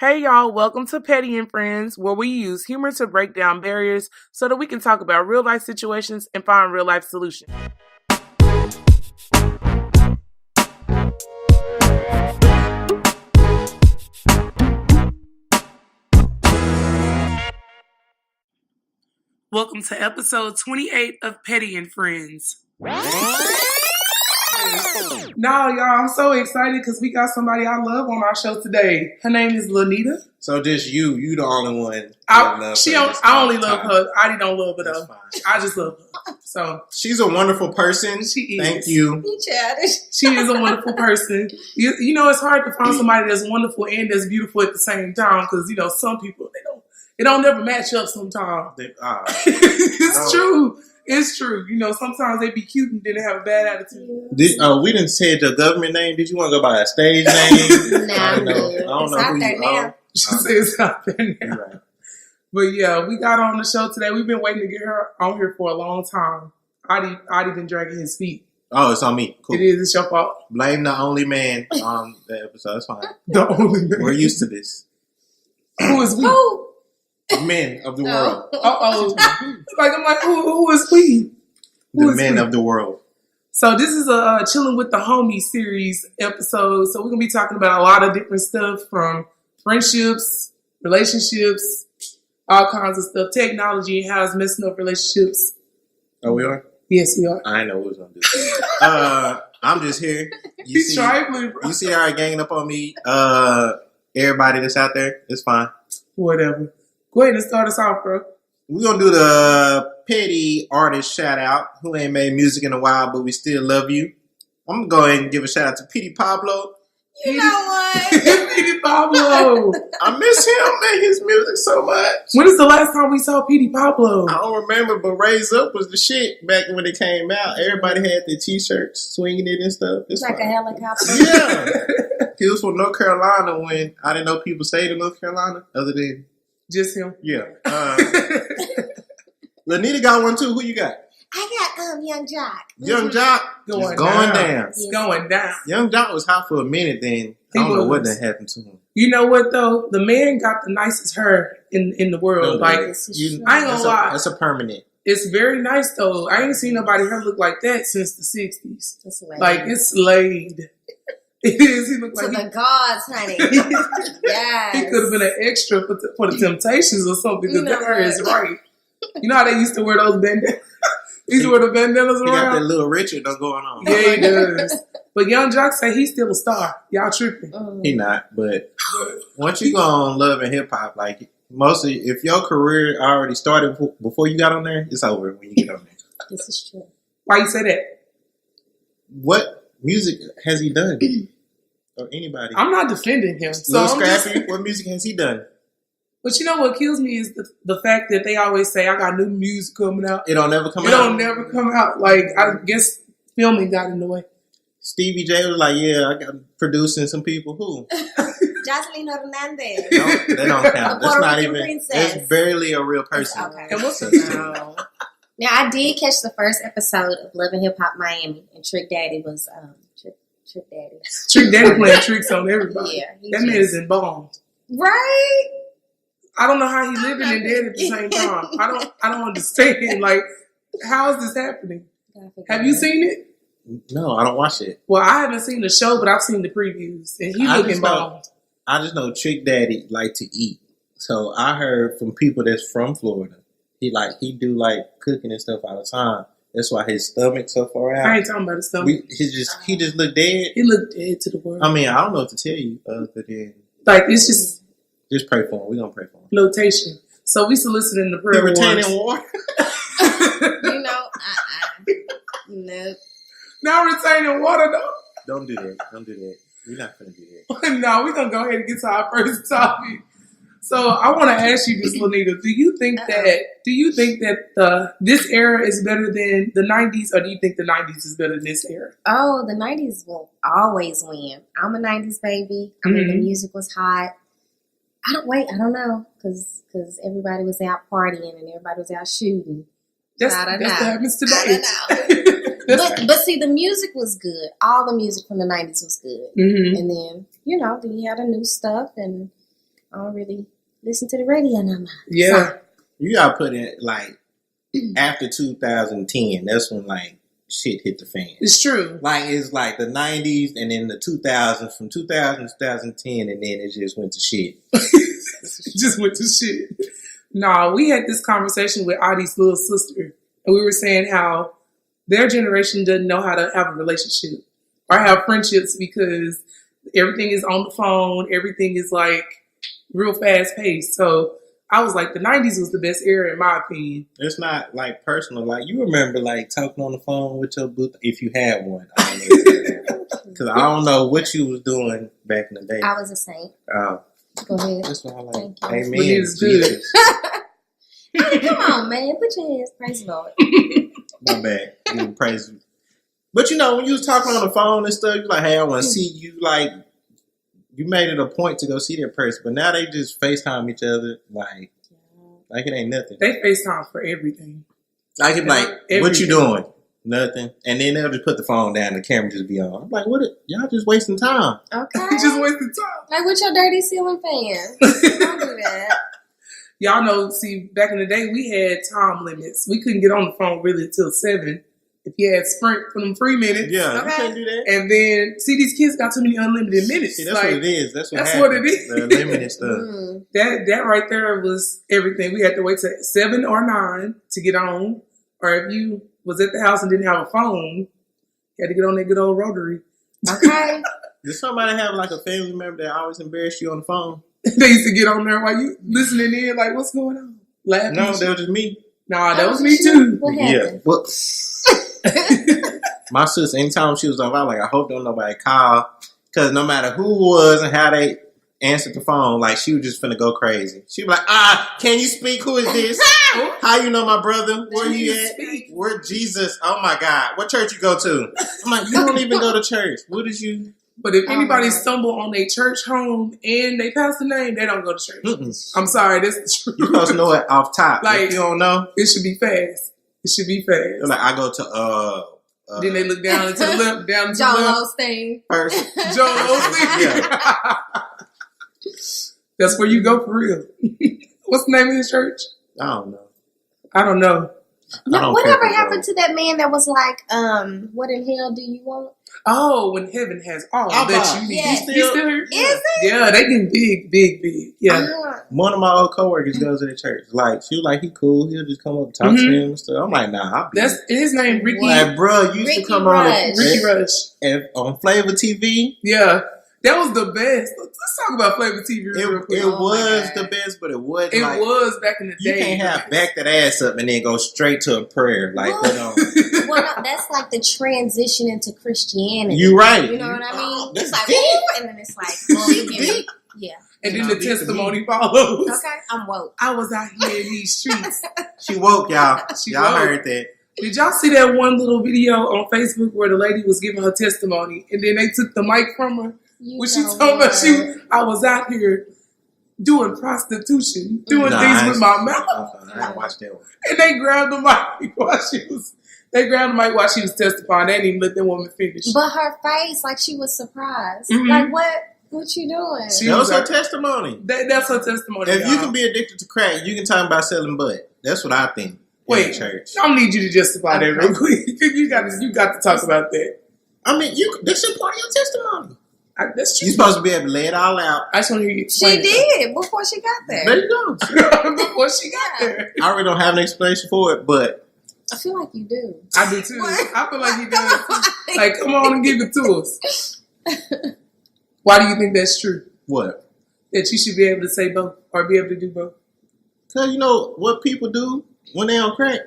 Hey y'all, welcome to Petty and Friends, where we use humor to break down barriers so that we can talk about real life situations and find real life solutions. Welcome to episode 28 of Petty and Friends. No, y'all, I'm so excited because we got somebody I love on our show today. Her name is Lanita. So just you the only one. I only love her. I don't love her though. I just love her. So she's a wonderful person. She is. Thank you. She is a wonderful person. You know, it's hard to find somebody that's wonderful and that's beautiful at the same time because some people it don't never match up sometimes. It's true. It's true. Sometimes they be cute and then they have a bad attitude. We didn't say the government name. Did you want to go by a stage name? I don't know who you are. She says it's out there now. Right. But yeah, we got her on the show today. We've been waiting to get her on here for a long time. I'd been dragging his feet. Oh, it's on me. Cool. It is. It's your fault. Blame the only man on the episode. It's fine. The only man. We're used to this. Who is we? Men of the world. I'm like, who is we? The men of the world. So this is a Chillin with the Homies series episode. So we're going to be talking about a lot of different stuff from friendships, relationships, all kinds of stuff, technology and how it's messing up relationships. Oh, we are? Yes, we are. I know what was going to do. I'm just here. You see how ganging up on me. Everybody that's out there, it's fine. Whatever. Go ahead and start us off, bro. We're going to do the petty artist shout out who ain't made music in a while, but we still love you. I'm going to go ahead and give a shout out to Petey Pablo. You know what? Petey Pablo. I miss him, man. His music so much. When is the last time we saw Petey Pablo? I don't remember, but Raise Up was the shit back when it came out. Everybody had their t-shirts, swinging it and stuff. It's like a helicopter. Yeah. He was from North Carolina when I didn't know people stayed in North Carolina other than just him. Yeah. Lanita got one too. Who you got? I got Young Jock. Young Jock going down. It's going down. Young Jock was hot for a minute then. I don't know what that happened to him. You know what though? The man got the nicest hair in the world. I ain't gonna lie. That's a permanent. It's very nice though. I ain't seen nobody hair look like that since the 60s. It's laid. It is. He looked like the gods, honey. Yes. He could have been an extra for the Temptations or something because that hair is right. You know how they used to wear those bandanas? They used to wear the bandanas around? He got that little Richard going on. Yeah, he does. But Young Jock say he's still a star. Y'all tripping. He not, but once you go on Love and Hip Hop, like mostly if your career already started before you got on there, it's over when you get on there. This is true. Why you say that? What music has he done? Or anybody? I'm not defending him. So Lil Scrappy, what music has he done? But you know what kills me is the fact that they always say, I got new music coming out. It don't never come out. It don't never come out. Like, I guess filming got in the way. Stevie J was like, yeah, I got producing some people. Who? Jocelyn Hernandez. No, they don't count. That's not even, princess. That's barely a real person. Okay. And what's the Now, I did catch the first episode of Love and Hip Hop Miami, and Trick Daddy was Trick Daddy. Trick Daddy playing tricks on everybody. Yeah, that man is embalmed. Right? I don't know how he living and dead at the same time. I don't understand. Like, how is this happening? Have you seen it? No, I don't watch it. Well, I haven't seen the show, but I've seen the previews, and he looking embalmed. I just know Trick Daddy like to eat. So I heard from people that's from Florida. He do like cooking and stuff all the time. That's why his stomach's so far out. I ain't talking about his stomach. He just looked dead. He looked dead to the world. I mean, I don't know what to tell you other than it's just pray for him. We're gonna pray for him. Flotation. So we soliciting the prayer. Retaining water. No. Not retaining water though. Don't do that. We're not gonna do that. No, we're gonna go ahead and get to our first topic. So I want to ask you this, Lanita. Do you think that this era is better than the 90s, or do you think the 90s is better than this era? Oh, the 90s will always win. I'm a 90s baby. I mean, the music was hot. I don't know, because everybody was out partying and everybody was out shooting. That's what happens today. But see, the music was good. All the music from the 90s was good. Mm-hmm. And then, then you had the new stuff, and I don't really listen to the radio no more. Yeah. So, You gotta put in like after 2010. That's when like shit hit the fan. It's true. Like it's like the 90s and then the 2000s. From 2000 to 2010, and then it just went to shit. Just went to shit. Nah, we had this conversation with Audie's little sister, and we were saying how their generation doesn't know how to have a relationship or have friendships because everything is on the phone. Everything is like real fast paced. So I was like, the 90s was the best era in my opinion. It's not like personal. Like you remember like talking on the phone with your booth if you had one. Because I don't know what you was doing back in the day. I was a saint. Go ahead. That's what I like. Thank you. Amen. But it was good. Jesus. Hey, come on, man. Put your hands. Praise the Lord. My bad. You praise. But you know, when you was talking on the phone and stuff, you like, hey, I want to see you. Like, you made it a point to go see that person. But now they just FaceTime each other like it ain't nothing. They FaceTime for everything. Like, it's like, Everything. what you doing? Nothing. And then they'll just put the phone down and the camera just be on. I'm like, what? Y'all just wasting time. Okay. Just wasting time. Like with your dirty ceiling fan. Don't do that. Y'all know, see, back in the day, we had time limits. We couldn't get on the phone really until 7. If you had Sprint for them 3 minutes. Yeah, you Okay. can't do that. And then, see, these kids got too many unlimited minutes. See, that's like, what it is. That's what it is. The limited stuff. Mm. That right there was everything. We had to wait till 7 or 9 to get on. Or if you was at the house and didn't have a phone, you had to get on that good old rotary. Okay. Did somebody have like a family member that always embarrassed you on the phone? They used to get on there while you listening in, like, what's going on? Laughing. No, that was just me. Nah, that was me too. What Yeah. happened? Well, my sister, anytime she was on, I was like, I hope don't nobody call. Because no matter who it was and how they answered the phone, like, she was just finna go crazy. She was like, can you speak? Who is this? How you know my brother? Where he at? Where Jesus? Oh my God. What church you go to? I'm like, you don't even go to church. What did you? But if anybody stumble on a church home and they pass the name, they don't go to church. Mm-mm. I'm sorry, that's the truth. You're supposed to know it off top. Like, if you don't know, it should be fast. It should be fast. they're like, I go to Then they look down and to the left, down to the Joel left. Osteen. first. Joel Osteen. That's where you go for real. What's the name of his church? I don't know. I don't know. No, whatever happened to that man that was like, what in hell do you want? Oh, when heaven has all that you need. Yeah. He's still here? Is it? Yeah, they getting big. Yeah. One of my old coworkers goes to the church. Like, she was like, he cool. He'll just come up and talk to him and stuff. I'm like, nah. I'll be That's his name, Ricky. like, bro, you used Ricky to come Rush. Ricky Rush. on Flavor TV. Yeah. That was the best. Let's talk about Flavor TV real quick. It was the best, but it wasn't. It like, was back in the you day. can't have back that ass up and then go straight to a prayer. Like, Well, hold on. Well, no, that's like the transition into Christianity. You right. You know what I mean? That's It's like, deep. ooh, and then it's like, well, Deep. yeah. And You then know, the these are testimony follows. Okay, I'm woke. I was out here in these streets. She woke, y'all. She Y'all woke. heard that. Did y'all see that one little video on Facebook where the lady was giving her testimony and then they took the mic from her? You When she know told what? us I was out here doing prostitution, doing things with my mouth. I didn't watch that one. And they grabbed the mic while she was testifying. They didn't even let that woman finish. But her face, like she was surprised. Mhm. Like, what you doing? She That was her like- testimony. That's her testimony. If you y'all. can be addicted to crack, you can talk about selling butt. That's what I think. Wait, in church. I don't need you to justify that real quick. You got to talk about that. I mean, that's your part of your testimony. That's true. You're supposed to be able to lay it all out. I just want to hear you She explain did before she got There there. you go. it. Before she got there. I really don't have an explanation for it, but I feel like you do. I do too. What? I feel like he Come does. on. Like, come on and give it to us. Why do you think that's true? what? That you should be able to say both or be able to do both? Because you know what people do when they on crack?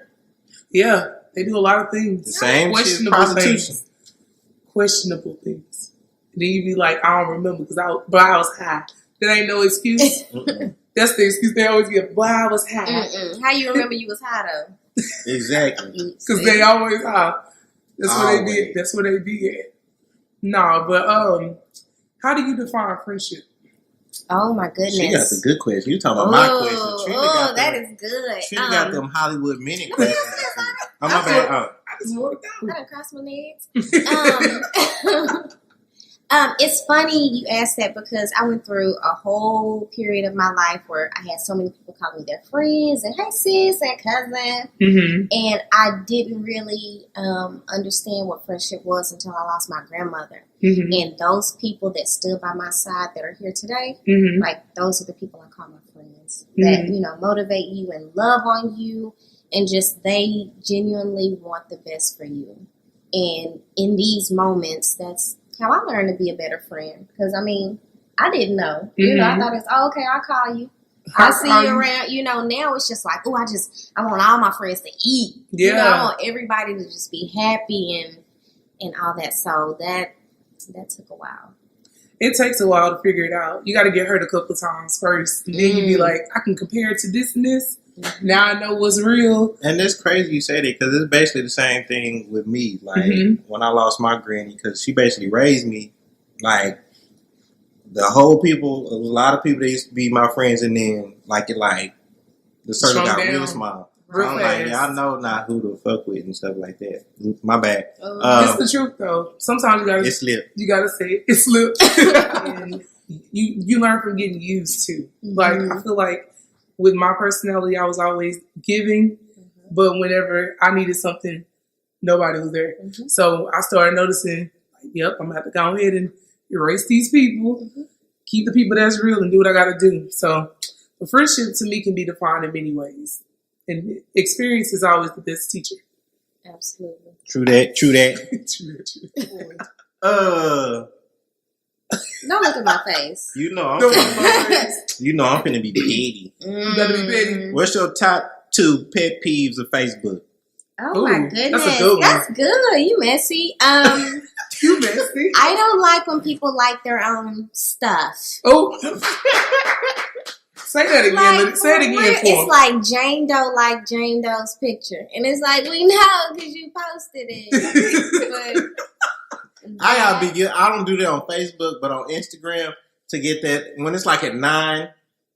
Yeah, they do a lot of things. The same shit, Questionable prostitution. things. Questionable things. And then you be like, I don't remember because I was high. That ain't no excuse. Mm-mm. That's the excuse they always give. Boy, I was high. Mm-mm. How you remember you was high though? Exactly. Because they always are. That's where they be Always. at. That's where they be at. No, but how do you define friendship? Oh my goodness. She got the good question. You talking about my question. Trina got that them, is good. Trina got them Hollywood minute let me questions. ask you something. Oh, my bad. Oh. I just want to I go. done crossed my legs. It's funny you asked that because I went through a whole period of my life where I had so many people call me their friends and hey sis and cousin, and I didn't really understand what friendship was until I lost my grandmother. And those people that stood by my side that are here today, like those are the people I call my friends that motivate you and love on you, and just they genuinely want the best for you. And in these moments, that's how I learned to be a better friend. Because, I didn't know. I thought it's, okay, I'll call you. I'll see you around. Now it's just like, I want all my friends to eat. Yeah. I want everybody to just be happy and all that. So that took a while. It takes a while to figure it out. You got to get hurt a couple times first. And then you be like, I can compare it to this and this. Now I know what's real. And it's crazy you say that because it's basically the same thing with me. Like when I lost my granny, because she basically raised me. Like a lot of people that used to be my friends, and then the circle got real small. So I'm like, y'all know not who to fuck with and stuff like that. My bad. It's the truth though. Sometimes it slipped. You gotta say it. It slipped. And you learn from getting used to. Like I feel like with my personality, I was always giving, but whenever I needed something, nobody was there. So I started noticing, I'm gonna have to go ahead and erase these people, keep the people that's real, and do what I gotta do. So the friendship to me can be defined in many ways, and experience is always the best teacher. Absolutely. True that. True that. Don't look at my face. I'm finna be petty. You better be petty. What's your top 2 pet peeves of Facebook? Oh my goodness. That's a good one. That's good. You messy. You messy. I don't like when people like their own stuff. Oh. Say that again. Say it again for It's like Jane Doe like Jane Doe's picture. And it's like, we know because you posted it. But I gotta be good. I don't do that on Facebook, but on Instagram to get that when it's like at 9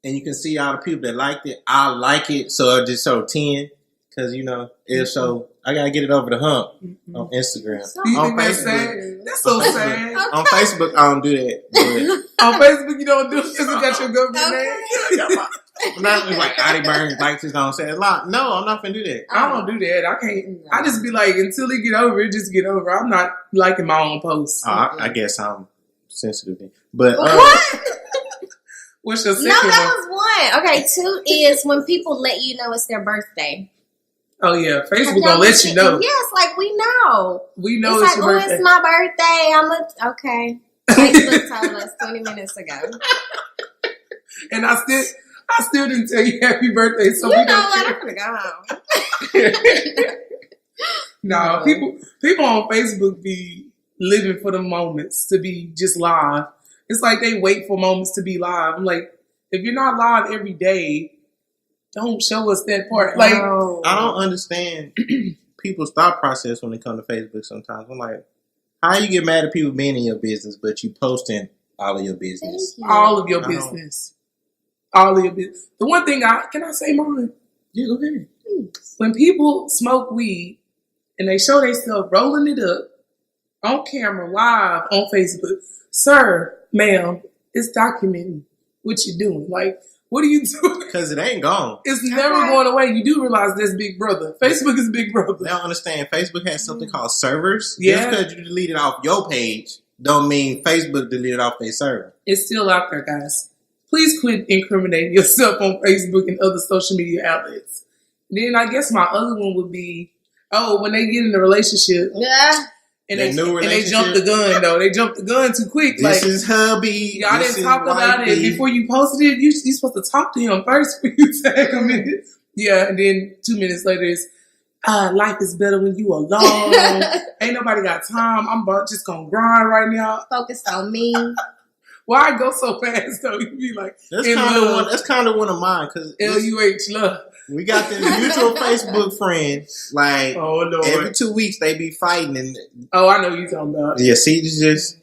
and you can see all the people that liked it. I like it, so I just show 10 because it'll show. I gotta get it over the hump on Instagram. On Facebook, that's so sad. Okay. On Facebook, I don't do that. On Facebook, you don't do it because you got your government name. I'm not like Audie Burns likes his own say a lot. No, I'm not gonna do that. I don't do that. I can't. I just be like, until it get over, it just get over. I'm not liking my own posts. I guess I'm sensitive, but what? What's your second No, that was 1. Okay, 2 is when people let you know it's their birthday. Oh yeah, Facebook gonna let you know. Yes, like we know. We know it's it's like, your birthday. It's my birthday. Okay. Facebook told us 20 minutes ago. And I still didn't tell you happy birthday. So you know what? I'm gonna go home. No, people on Facebook be living for the moments to be just live. It's like they wait for moments to be live. I'm like, if you're not live every day, don't show us that part. Like, I don't understand people's thought process when it comes to Facebook sometimes. I'm like, how you get mad at people being in your business, but you posting all of your business? All of your business. All of your business. The one thing can I say mine? Yeah, go ahead. When people smoke weed and they show themselves rolling it up on camera, live on Facebook, sir, ma'am, it's documenting what you're doing. Like, what are you doing? Because it ain't gone. It's never going away. You do realize there's Big Brother. Facebook is Big Brother. They don't understand. Facebook has something called servers. Yeah. Just because you delete it off your page don't mean Facebook deleted off their server. It's still out there, guys. Please quit incriminating yourself on Facebook and other social media outlets. Then I guess my other one would be, when they get in a relationship. Yeah. And they jump the gun, though. They jump the gun too quick. This is hubby. Y'all didn't talk about it before you posted it. You're supposed to talk to him first before you tag him in it. Yeah, and then 2 minutes later it's, life is better when you alone. Ain't nobody got time. I'm just gonna grind right now. Focused on me. Why I go so fast, though? You be like, that's kind of one of mine. Cause LUH, love. We got this mutual Facebook friend. Like, every 2 weeks they be fighting. And I know you talking about. Yeah, see,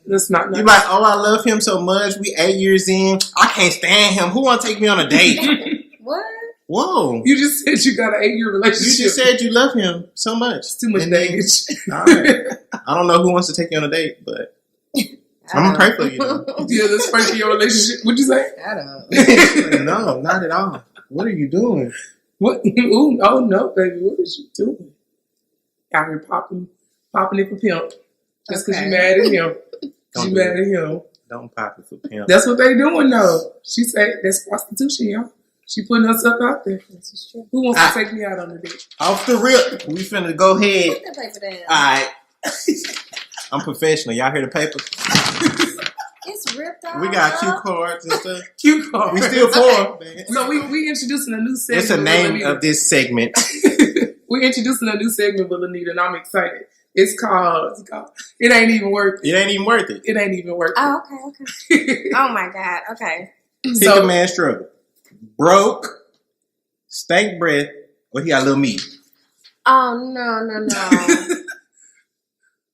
that's not. You like, I love him so much. We 8 years in. I can't stand him. Who want to take me on a date? What? Whoa! You just said you got an 8-year relationship. You just said you love him so much. It's too much baggage. All right. I don't know who wants to take you on a date, but I'm gonna pray for you. Yeah, let's pray for your relationship. What'd you say? I don't. No, not at all. What are you doing? What? Ooh, oh no, baby. What is you doing? Out here popping it for pimp. Just because you mad at him. You mad at him. Don't pop it for pimp. That's what they doing though. She said that's prostitution, y'all. She putting herself out there. This is true. Who wants to take me out on the date? Off the rip. We finna go ahead. Put the paper down. Alright. I'm professional. Y'all hear the paper? It's ripped off. We got cue cards and stuff. Cue card. We still poor. So we introducing a new segment. It's the name of this segment. We're introducing a new segment with Anita, and I'm excited. It's called It Ain't Even Worth It. It ain't even worth it. It ain't even worth it. Oh, okay. Oh my God. Okay. Pick a man struggle. Broke, stank breath, or he got a little meat. Oh no.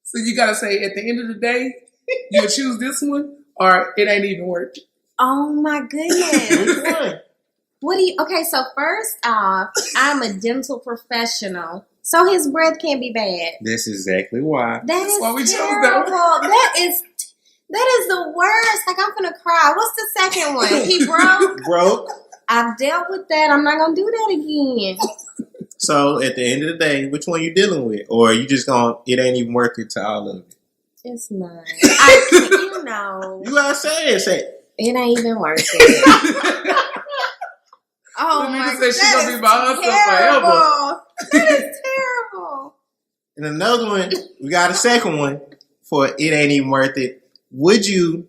So you gotta say at the end of the day, you'll choose this one, or it ain't even worth it. Oh my goodness. Which one? What do you? Okay, so first off, I'm a dental professional, so his breath can't be bad. That's exactly why. That's why we chose that terrible. one. That is the worst. Like, I'm gonna cry. What's the second one? He broke. Broke. I've dealt with that. I'm not gonna do that again. So at the end of the day, which one you dealing with, or are you just gonna? It ain't even worth it to all of it. It's not. I can't, you know. You gotta say it. Say It ain't even worth it. Oh Let me my just God, say she gonna be by herself terrible. That is terrible. And another one, we got a second one for it ain't even worth it. Would you?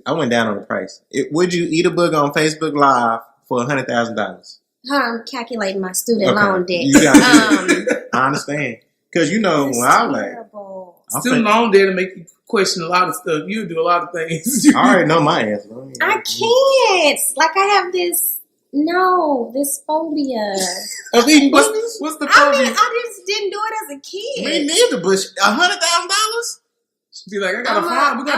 I went down on the price. Would you eat a booger on Facebook Live for $100,000? I'm calculating my student loan debt. You gotta do it. I understand. Because when I was like, Student loan debt to make you question a lot of stuff. You do a lot of things. I already know my answer. I can't. Like, I have this phobia. Of eating What's boogers? the phobia? I just didn't do it as a kid. Me neither, but $100,000? She'd be like, we got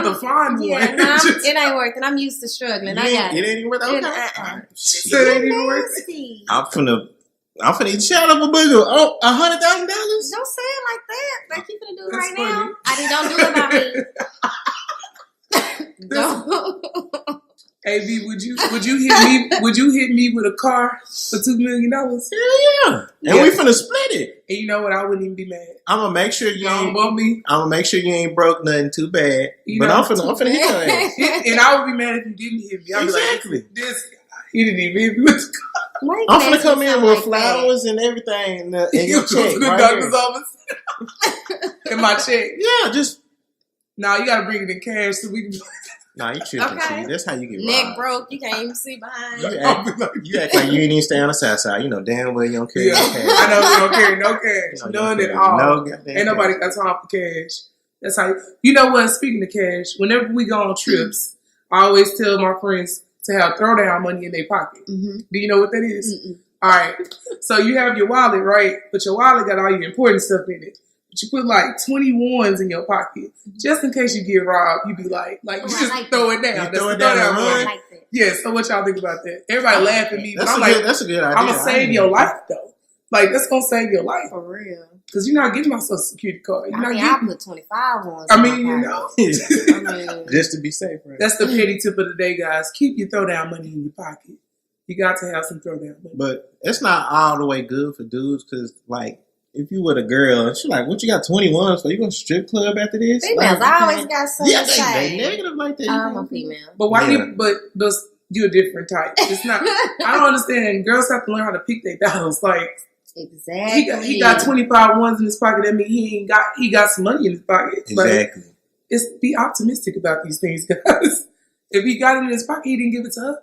to find one. Yeah, no, it ain't working. I'm used to struggling. I got it. It ain't even worth it. Okay. She said it ain't even worth it. I'm finna eat shit out of a booger. Oh, $100,000? Don't say it like that. Like you finna do it That's right funny. now. I didn't. Don't do it about me. AB, would you hit me? Would you hit me with a car for $2 million? Hell yeah. And we finna split it. And you know what? I wouldn't even be mad. I'm gonna make sure you don't bump me. I'm gonna make sure you ain't broke nothing too bad. But I'm finna hit your ass. And I would be mad if you didn't hit me. I'd Exactly. be like, this guy, he didn't even hit me with the car. I'm finna come in with flowers and everything in your Go check. to the right doctor's here. office. In my check. Yeah, just. Nah, you gotta bring it in cash so we can. Nah, you tripping. Okay. See, that's how you get Neck robbed. broke. You can't even see behind. You act like you ain't even stay on the south side. You know damn well you don't carry no cash. I know you don't carry no cash. None at all. No goddamn Ain't nobody got time for cash. That's how you know what, speaking of cash, whenever we go on trips, I always tell my friends to have throwdown money in their pocket. Mm-hmm. Do you know what that is? Mm-mm. All right. So you have your wallet, right? But your wallet got all your important stuff in it. But you put like 21s in your pocket. Just in case you get robbed, you be like you just like throw that. it down. You throw That's it the down throwdown and money. run? Like that. Yeah, so what y'all think about that? Everybody laugh at me, but I'm That's a good idea. I'm going to save your life, though. Like, that's going to save your life. For real. Because you're not getting my Social Security card. You're not I getting put 25 ones. I mean, you know. Just to be safe, right? That's the petty tip of the day, guys. Keep your throwdown money in your pocket. You got to have some throwdown money. But it's not all the way good for dudes because, like, if you with a girl, she's like, what you got 21 for? You going to strip club after this? Females like, always got something to they say. negative like that. I'm a female. But why Yeah. but you're a different type. It's not. I don't understand. Girls have to learn how to pick their battles. Like, Exactly. he got 25 ones in his pocket. That means he got some money in his pocket. Exactly. Like, be optimistic about these things, guys. If he got it in his pocket, he didn't give it to her.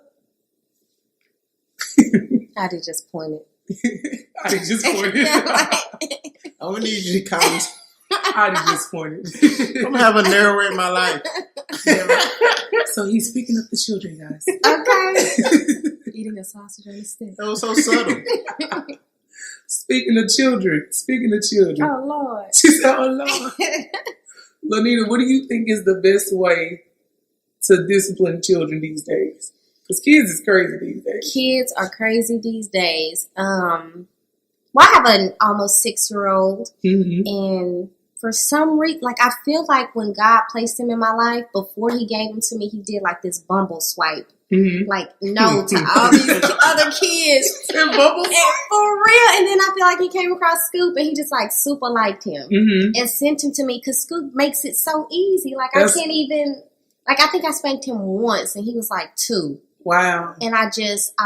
I did just point it. I did just point it. I'm going to need you to comment. I did just point it. I'm going to have a narrower in my life. So he's picking up the children, guys. Okay. Eating a sausage on a stick. That was so subtle. Speaking of children. Oh, Lord. She said, oh, Lord. Lanita, what do you think is the best way to discipline children these days? Because kids is crazy these days. Kids are crazy these days. Well, I have an almost 6-year-old, Mm-hmm. and for some reason, like I feel like when God placed him in my life, before he gave him to me, he did like this bumble swipe. Like no to all these other kids. And for real. And then I feel like he came across Scoop and he just like super liked him and sent him to me because Scoop makes it so easy. Like I can't even, like I think I spanked him once and he was like 2. Wow. And I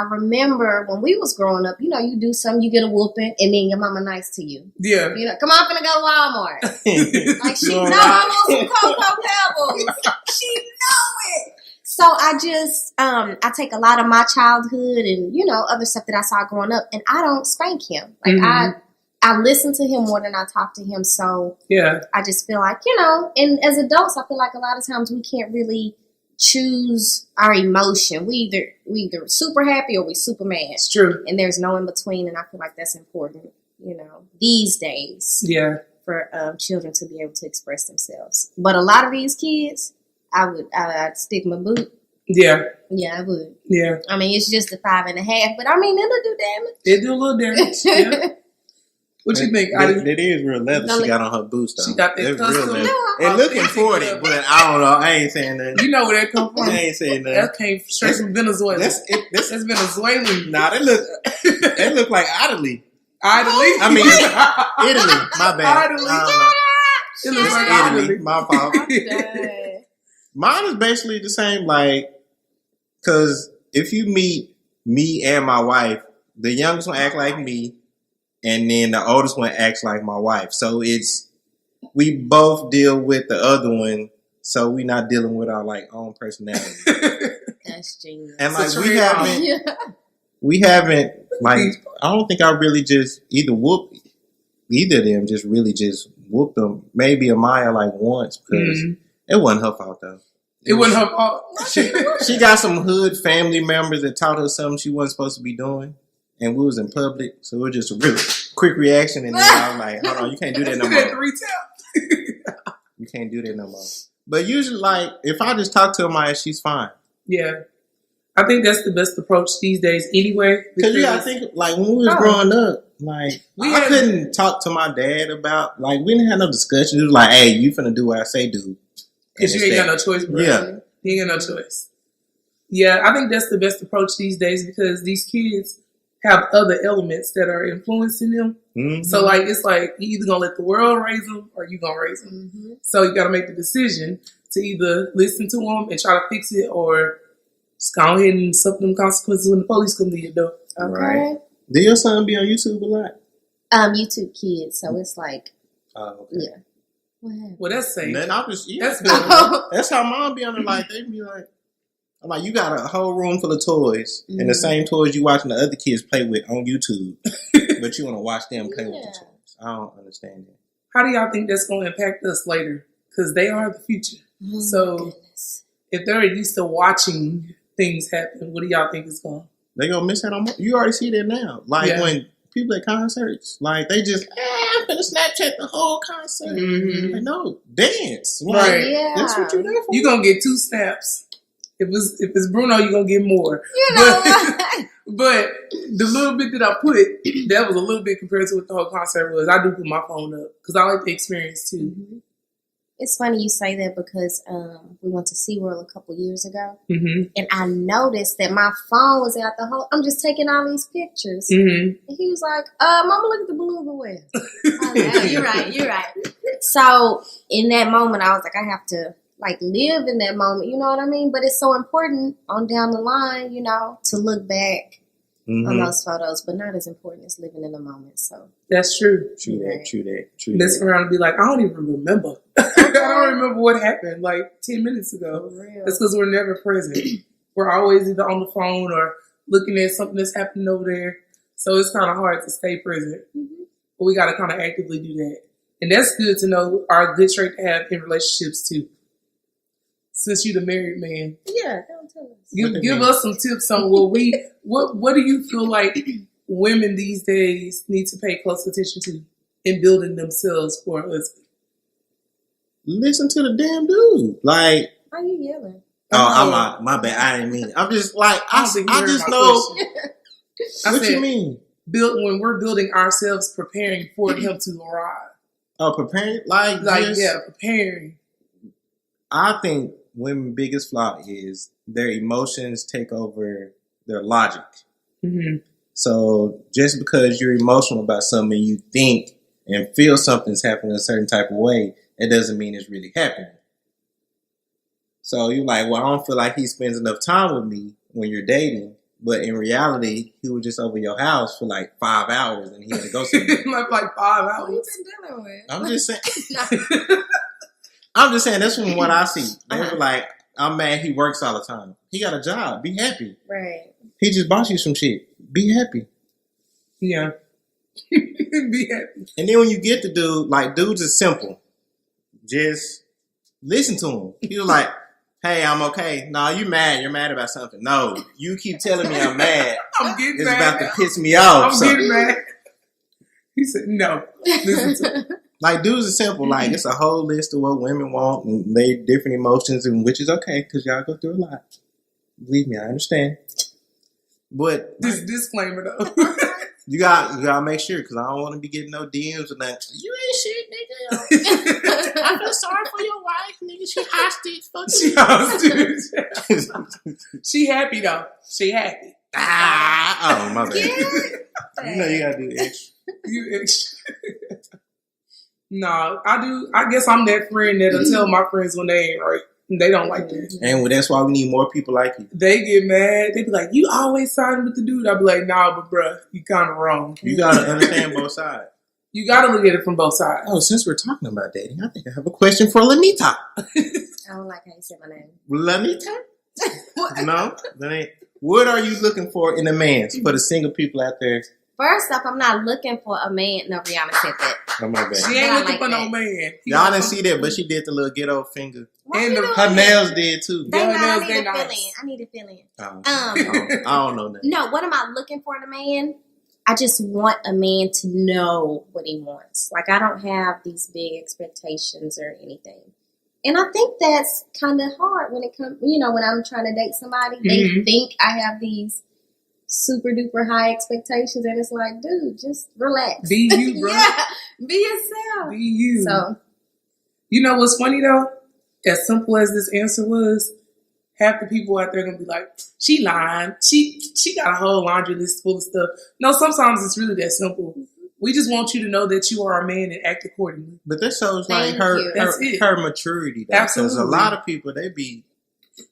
remember when we was growing up, you know, you do something, you get a whooping, and then your mama nice to you. Yeah. You know, come on, I'm finna go to Walmart. Like, she know I want some Cocoa Pebbles. She know it. So I take a lot of my childhood and, you know, other stuff that I saw growing up, and I don't spank him. Like, I listen to him more than I talk to him. So yeah, I just feel like, you know, and as adults, I feel like a lot of times we can't really choose our emotion. We either super happy or we super mad. It's true. And there's no in between, and I feel like that's important, you know, these days. Yeah. For children to be able to express themselves. But a lot of these kids, I'd stick my boot. Yeah. Yeah, I would. Yeah. I mean, it's just a 5.5, but I mean, it'll do damage. It do a little damage. Yeah. What you think? It is real leather she got on her boots, though. She got that real leather. No, It looking 40, but I don't know. I ain't saying nothing. You know where that come from? I ain't saying nothing. That came straight from Venezuela. That's Venezuelan. Nah, they look like Italy. Italy? I mean, Italy. My bad. Italy. It looks like Italy. My fault. Mine is basically the same, like, because if you meet me and my wife, the youngest one act like me, and then the oldest one acts like my wife. So we both deal with the other one, so we not dealing with our like own personality. That's genius. And like we haven't like I don't think I really just either of them just really just whooped them. Maybe Amaya like once because it wasn't her fault though. It wasn't her fault. She got some hood family members that taught her something she wasn't supposed to be doing. And we was in public, so it was just a really quick reaction. And then I was like, hold on, you can't do that no more. You can't do that no more. But usually, like, if I just talk to Amaya, she's fine. Yeah. I think that's the best approach these days anyway. Because, I think, like, when we was growing up, like, I couldn't talk to my dad about, like, we didn't have no discussion. It was like, hey, you finna do what I say do. Because you ain't got no choice, bro. Yeah. You ain't got no choice. Yeah, I think that's the best approach these days because these kids have other elements that are influencing them. Mm-hmm. So, like, it's like you either going to let the world raise them or you going to raise them. Mm-hmm. So, you got to make the decision to either listen to them and try to fix it or just go ahead and suffer them consequences when the police come to your door. Okay. Right. Do your son be on YouTube a lot? YouTube Kids. So, it's like, okay. Yeah. Well, that's safe. Then that's good. That's how mom be on it. Like, they be like, I'm like, you got a whole room full of toys, and the same toys you watching the other kids play with on YouTube, but you want to watch them play with the toys. I don't understand that. How do y'all think that's going to impact us later? Because they are the future. So if they're used to watching things happen, what do y'all think is going? They gonna miss out on more. You already see that now. Like when people at concerts, like they just, I'm gonna Snapchat the whole concert. Mm-hmm. Like, no, dance. Like, right. Yeah. That's what you're there for. You're gonna get 2 snaps. If it's Bruno, you're going to get more. You know but the little bit that I put, that was a little bit compared to what the whole concert was. I do put my phone up because I like the experience too. Mm-hmm. It's funny you say that because we went to SeaWorld a couple years ago. Mm-hmm. And I noticed that my phone was out the whole, I'm just taking all these pictures. Mm-hmm. And he was like, Mama, look at the beluga whale. I was like, oh, you're right. So in that moment, I was like, I have to like live in that moment, you know what I mean? But it's so important on down the line, you know, to look back on those photos, but not as important as living in the moment. So that's true. True that. Listen around and be like, I don't even remember. I don't remember what happened like 10 minutes ago. That's because we're never present. We're always either on the phone or looking at something that's happening over there. So it's kind of hard to stay present. Mm-hmm. But we got to kind of actively do that. And that's good to know, our good trait to have in relationships too. Since you're the married man, don't tell us. Give us some tips on what do you feel like women these days need to pay close attention to in building themselves for a husband? Listen to the damn dude. Like, why are you yelling? Oh, my bad. I didn't mean it. I'm just like I just know. What you mean? When we're building ourselves, preparing for him to arrive. Oh, preparing? Like preparing. I think women's biggest flaw is their emotions take over their logic. Mm-hmm. So just because you're emotional about something, you think and feel something's happening a certain type of way, it doesn't mean it's really happening. So you're like, well, I don't feel like he spends enough time with me when you're dating. But in reality, he was just over your house for like 5 hours and he had to go somewhere. like 5 hours. What you been dealing with? I'm just saying. I'm just saying, that's from what I see. They were like, I'm mad he works all the time. He got a job. Be happy. Right. He just bought you some shit. Be happy. Yeah. Be happy. And then when you get the dude, like, dudes are simple. Just listen to him. He was like, hey, I'm okay. No, you mad. You're mad about something. No, you keep telling me I'm mad. I'm getting it's mad. It's about to piss me off. I'm getting mad. He said, no. Listen to him. Like, dudes are simple. Like, it's a whole list of what women want, and they different emotions, and which is okay, because y'all go through a lot. Believe me, I understand. But this disclaimer, though. You gotta make sure, because I don't want to be getting no DMs and that. You ain't shit, nigga. I feel sorry for your wife, nigga. She hostage. Fuck She hostage. She happy though. She happy. Oh my bad. Yeah. You know you gotta do extra. You extra. No, I do. I guess I'm that friend that'll tell my friends when they ain't right. They don't like that. And that's why we need more people like you. They get mad. They be like, you always siding with the dude. I be like, nah, but bruh, you kind of wrong. You gotta understand both sides. You gotta look at it from both sides. Oh, since we're talking about dating, I think I have a question for Lanita. I don't like how you said my name. Lanita? No? That ain't. What are you looking for in a man? For the single people out there. First off, I'm not looking for a man. No, Rihanna said that. Oh, my bad. She ain't But I looking like for that. no man. Y'all didn't see that, but she did the little ghetto finger. Why And you the- doing Her that? nails did too. Thank Yeah, God, I nails, need they to fill nice. in. I need to fill in. I don't know that. No, what am I looking for in a man? I just want a man to know what he wants. Like, I don't have these big expectations or anything. And I think that's kind of hard when it comes, when I'm trying to date somebody. They think I have these super duper high expectations, and it's like, dude, just relax. Be you, bro. Yeah, be yourself. Be you. So, You know what's funny though? As simple as this answer was, half the people out there are gonna be like, she lying. She got a whole laundry list full of stuff. No, sometimes it's really that simple. We just want you to know that you are a man and act accordingly. But that shows like Thank you. That's it. her maturity. Though. Absolutely. Because a lot of people, they be...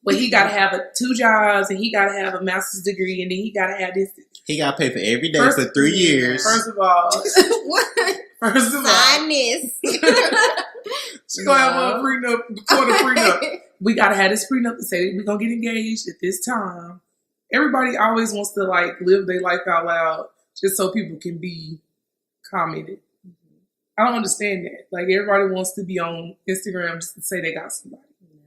But he gotta have 2 jobs and he gotta have a master's degree and then he gotta have this. He got to pay for every day for 3 years. First of all, sign this. she gonna have a prenup before the prenup. We gotta have this prenup to say we're gonna get engaged at this time. Everybody always wants to like live their life out loud just so people can be commented. I don't understand that. Like everybody wants to be on Instagram just to say they got somebody.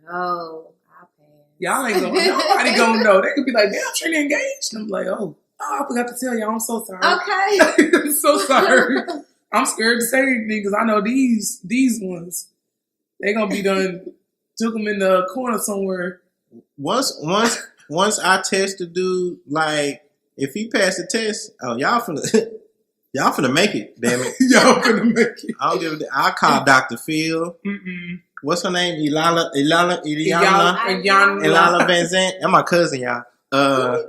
No, I'll pass. Y'all ain't gonna nobody gonna know. They could be like, damn, Trini engaged. And I'm like, oh, I forgot to tell y'all. I'm so sorry. Okay. I'm so sorry. I'm scared to say anything because I know these ones, they gonna be done. Took them in the corner somewhere. Once I test the dude, like if he passed the test, oh y'all finna make it. Damn it, Y'all gonna make it. I don't give a. I'll call Dr. Phil. What's her name? Ilana Van Zant. That's my cousin, y'all. You don't even know her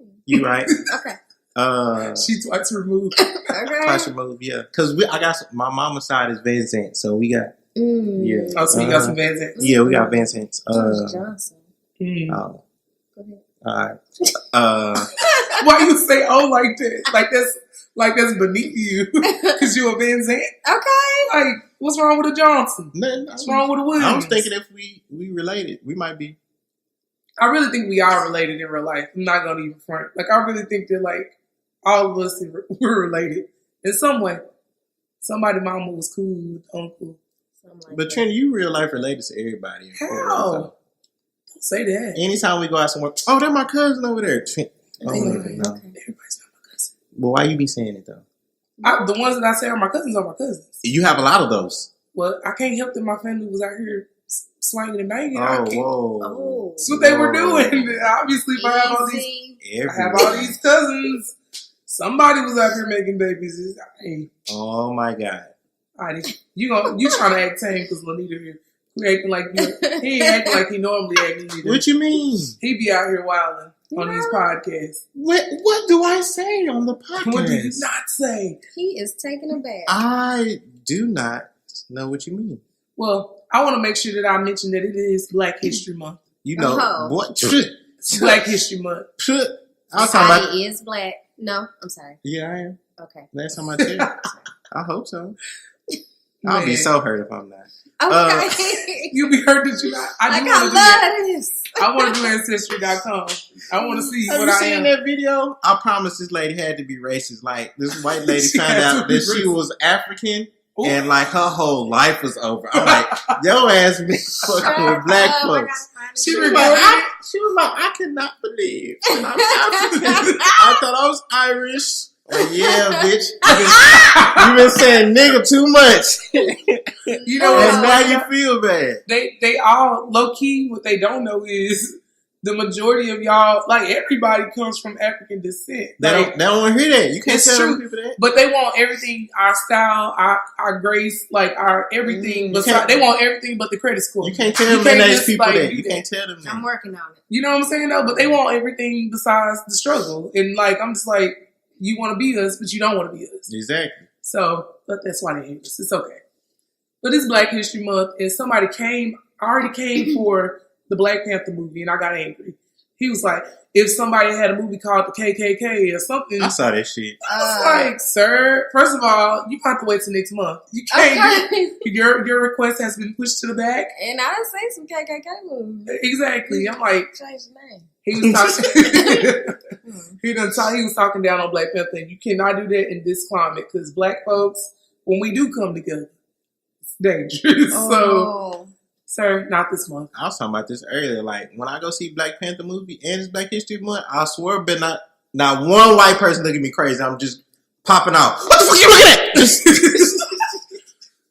name. You right? Okay. She twice removed. Okay. Twice removed, yeah. Because I got my mama's side is Van Zant, so we got yeah. Oh, so you got some Van Zants. Yeah, we got Van Zant. Johnson. Oh, Go ahead. all right. Why you say oh like that? Like that's beneath you because you a Van Zant. Okay. Like what's wrong with a Johnson? Nothing. What's wrong with a Williams? I was thinking if we related, we might be. I really think we are related in real life. I'm not gonna even front. Like I really think that like all of us we're related in some way. Somebody mama was cool with uncle. Something But like Trini, you real life related to everybody. How? Don't say that. Anytime we go out somewhere, oh, that's my cousin over there. Oh, Okay. no. Everybody's not my cousin. But why you be saying it though? The ones that I say are my cousins. You have a lot of those. Well, I can't help that my family was out here slanging and banging. Oh, that. whoa. Oh. That's what they were doing. Obviously, if I have all these, Easy. I have all these cousins. Somebody was out here making babies. Hey, Oh my God. Alrighty. You trying to act tame because Lanita here. You acting like he ain't acting like he normally acting either. What you mean? He be out here wilding on these podcasts. What do I say on the podcast? What do you not say? He is taking it back. I do not know what you mean. Well, I want to make sure that I mention that it is Black History Month. You know what? It's Black History Month. I was talking about is black. No, I'm sorry. Yeah, I am. Okay. Last time I checked. I hope so. I'll be so hurt if I'm not. Okay. You'll be hurt that you not. I love this. I want to do Ancestry.com. I want to see what I am. Have you seen that video? I promise this lady had to be racist. Like, this white lady found out that she was African. Ooh. And like her whole life was over. I'm like, yo ass been fucking with black folks. She was like, I cannot believe I'm African. I thought I was Irish. Like, yeah, bitch. You been saying nigga too much. You know, and now you feel bad. They all low key. What they don't know is the majority of y'all, like everybody, comes from African descent. They don't want to hear that. You can't tell people that. But they want everything, our style, our grace, like our everything. They want everything but the credit score. You can't tell them people that. You can't tell them that. I'm working on it. You know what I'm saying though? But they want everything besides the struggle. And like, I'm just like, you want to be us, but you don't want to be us. Exactly. So, but that's why they hate us. It's okay. But it's Black History Month, and somebody already came for the Black Panther movie, and I got angry. He was like, if somebody had a movie called the KKK or something. I saw that shit. I was like, sir, first of all, you have to wait till next month. You can't. Okay. Your request has been pushed to the back. And I done seen some KKK movies. Exactly. I'm like, change the name. He was talking. He was talking down on Black Panther. And you cannot do that in this climate because black folks, when we do come together, it's dangerous. Oh. So, sir, not this month. I was talking about this earlier. Like when I go see Black Panther movie and it's Black History Month, I swear, but not one white person look at me crazy. I'm just popping out. What the fuck you looking at?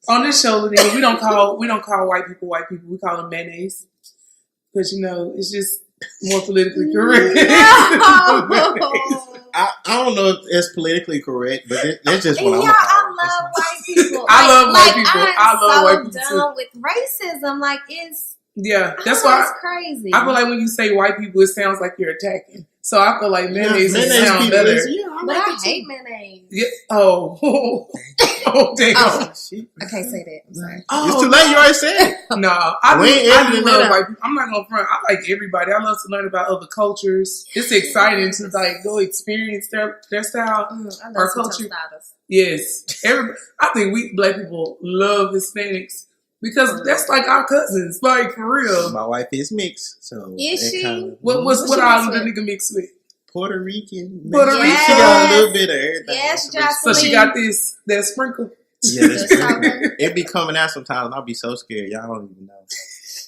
On this show, we don't call white people white people. We call them mayonnaise because it's just more politically correct. I don't know if it's politically correct, but it's just what I'm I love white people. I love white people. I love white people so done with racism. Like it's that's why it's crazy. I feel like when you say white people, it sounds like you're attacking. So I feel like mayonnaise sounds better. But I hate mayonnaise. Yeah. Oh. Oh damn! Oh, I can't say that. I'm sorry. It's too late. You already said it. No, I do love white people. I'm not gonna front. I like everybody. I love to learn about other cultures. It's exciting to like go experience their style, our culture. Yes, I think we black people love Hispanics because that's like our cousins. Like for real. My wife is mixed, so is she? What all the nigga mixed with? Puerto Rican. Yes. She got a little bit of everything. Yes, so she got that sprinkle. Yeah, that's sprinkle. It be coming out sometimes and I'll be so scared. Y'all don't even know.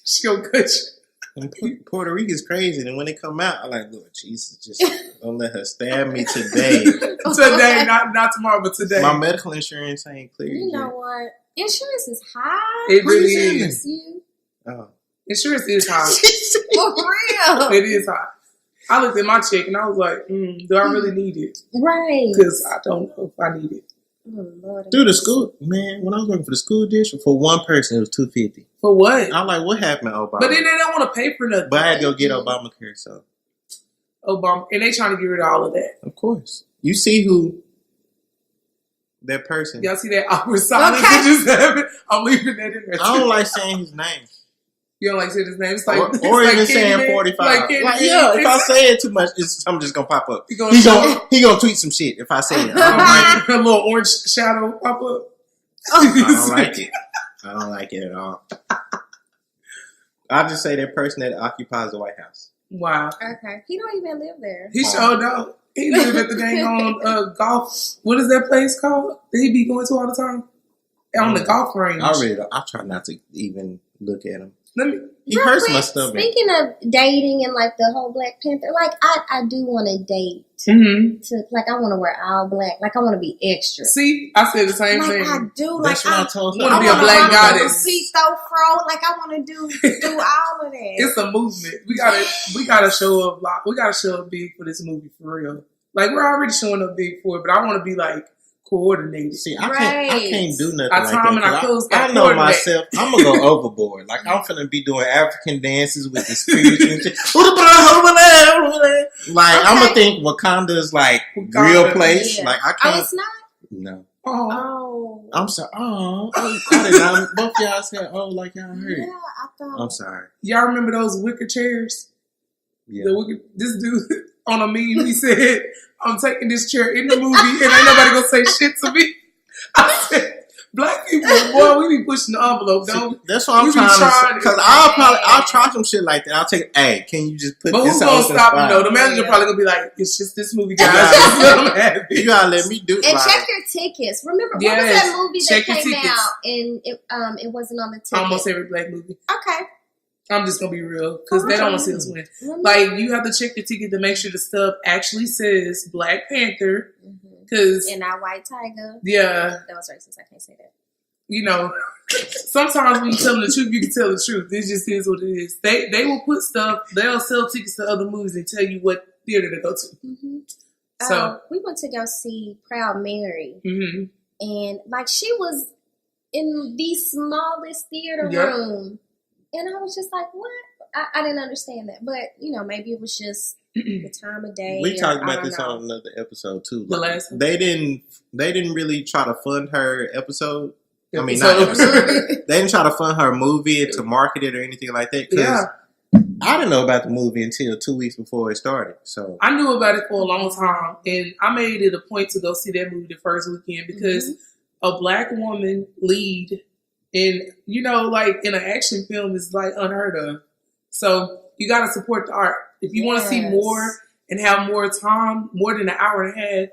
She gonna cut you. And Puerto Rican's crazy. And when they come out, I'm like, Lord Jesus, just don't let her stab me today. Today, not tomorrow, but today. My medical insurance ain't clear. You know what? Insurance is high. It really is. Oh. Insurance is high. For real. It is high. I looked at my check and I was like, do I really need it? Right. Because I don't know if I need it. Oh, Lord, dude, the school, man, when I was working for the school district, for one person, it was $250. For what? I'm like, what happened to Obama? But then they don't want to pay for nothing. But I had to go get Obamacare, so. Obama, and they trying to get rid of all of that. Of course. You see who that person. Y'all see that awkward silence that just happened? I'm leaving that in there. I don't like saying his name. You don't like saying his name? It's like, or it's even like saying 45. If I say it too much, I'm just going to pop up. He gonna tweet some shit if I say it. A little orange shadow pop up. I don't like it. I don't like it at all. I'll just say that person that occupies the White House. Wow. Okay. He don't even live there. He sure don't. He live at the dang on golf. What is that place called that he be going to all the time? On the golf range. I try not to even look at him. He Real hurts quick, my stomach. Speaking of dating and like the whole Black Panther, like I do want to date. Like I want to wear all black. Like I want to be extra. See, I said the same thing. I do. That's like what I told her. I want to be a black goddess. Like I want to do all of that. It's a movement. We gotta show up. We gotta show up big for this movie for real. Like we're already showing up big for it, but I want to be like coordinated. See, I can't do nothing like Tom that. and our clothes I got know coordinated. myself. I'm gonna go overboard. Like I'm finna be doing African dances with the spirits and shit. Like I'm gonna think Wakanda's like real place. Yeah. Like I can't. Oh, it's not. No. Oh. I'm sorry. I did not. Both y'all said, like y'all heard. Yeah, I thought. I'm sorry. Y'all remember those wicker chairs? Yeah. This dude on a meme, he said, I'm taking this chair in the movie and ain't nobody gonna say shit to me. I said, black people, boy, we be pushing the envelope, don't we? That's what I'm trying to. Because I'll try some shit like that. I'll take. Hey, can you just put? But this who's gonna stop him though? The manager Yeah. probably gonna be like, it's just this movie, guys. Just let them have it. You gotta let me do. And check your tickets. Remember, what was Yes, that movie check your that came tickets. out and it wasn't on the ticket? Almost every black movie. Okay. I'm just gonna be real because they don't want to see us win. Remember? Like you have to check your ticket to make sure the stuff actually says Black Panther. Because And not White Tiger. yeah, That was racist. I can't say that. you know, sometimes when you tell the truth, you can tell the truth. It just is what it is. They will put stuff. They'll sell tickets to other movies and tell you what theater to go to. Mm-hmm. So We went to go see Proud Mary, mhm. and like she was in the smallest theater Yep. room, and I was just like, "What?" I didn't understand that, but maybe it was just the time of day. We or talked I about don't this know. on another episode too. The Like, last one. they didn't really try to fund her episode. I mean, So- not episode. They didn't try to fund her movie to market it or anything like that. 'Cause Yeah. I didn't know about the movie until 2 weeks before it started. So I knew about it for a long time, and I made it a point to go see that movie the first weekend because a black woman lead in, like in an action film is like unheard of. So you got to support the art. If you want to see Yes. more and have more time, more than an hour and a half,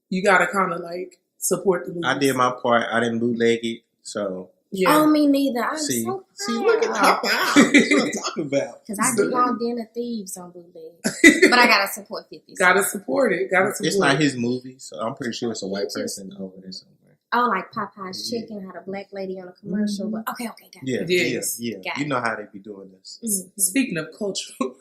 you got to kind of like support the movie. I did my part. I didn't bootleg it. So Yeah. Oh, me neither. I'm see, so look at proud. Papa. That's what I'm talking about. Because I do on Den of Thieves on bootleg. But I gotta support 50 Cent. Gotta support it. Gotta support It's not it. his movie, so I'm pretty sure it's a white person over there somewhere. Oh, like Popeye's Chicken had a black lady on a commercial. But okay, got it. Yeah, Yes. yeah. Got You it. know how they be doing this. Mhm. Speaking of cultural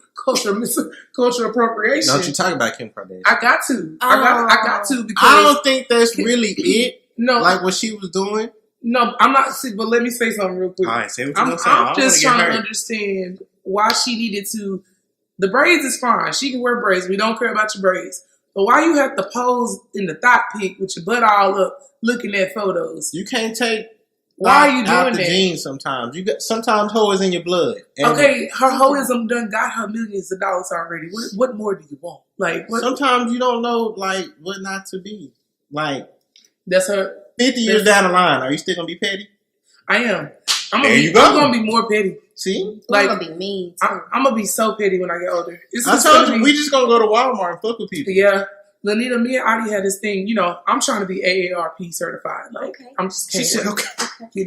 appropriation, Don't you talk about Kim Kardashian? I got to. I got to because I don't think that's really it. no, Like what she was doing. no, I'm not. But let me say something real quick. All right, say what you I'm gonna say. I don't just wanna trying get to hurt. understand why she needed to. The braids is fine. She can wear braids. We don't care about your braids. But why you have to pose in the thought pic with your butt all up, looking at photos? You can't take. Why are you out doing the that? genes sometimes. Sometimes hoe is in your blood. And Okay, her hoism done got her millions of dollars already. What more do you want? Like, what? sometimes you don't know like what not to be. Like That's her. 50 years down the line, are you still gonna be petty? I am. I'm There gonna, you go. I'm gonna be more petty. See? Like, I'm gonna be mean too. I'm gonna be so petty when I get older. It's I just told gonna you, be- we just gonna go to Walmart and fuck with people. Yeah. Lanita, me and Adi had this thing, I'm trying to be AARP certified. Like, Okay. I'm just She can't said, wait. okay.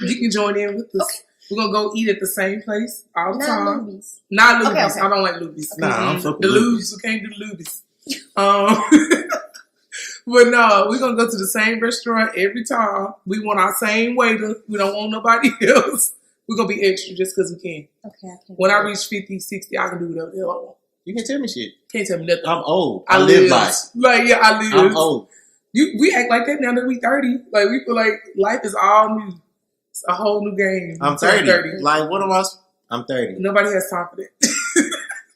You can join in with us. Okay. We're going to go eat at the same place all the Not time. movies. Not Luby's. Okay. I don't like Luby's. Nah, I don't fuck The with Lubes, we can't do the Luby's. But no, we're going to go to the same restaurant every time. We want our same waiter. We don't want nobody else. We're going to be extra just because we can. Okay, I can't. When I reach 50, 60, I can do whatever the hell I want. You can tell me shit. Can't tell me nothing. I'm old. I I live live. life. Like, yeah, I live. I'm old. We act like that now that we 30. Like, we feel like life is all new. It's a whole new game. I'm 30. Like, what am I? I'm 30. Nobody has time for that.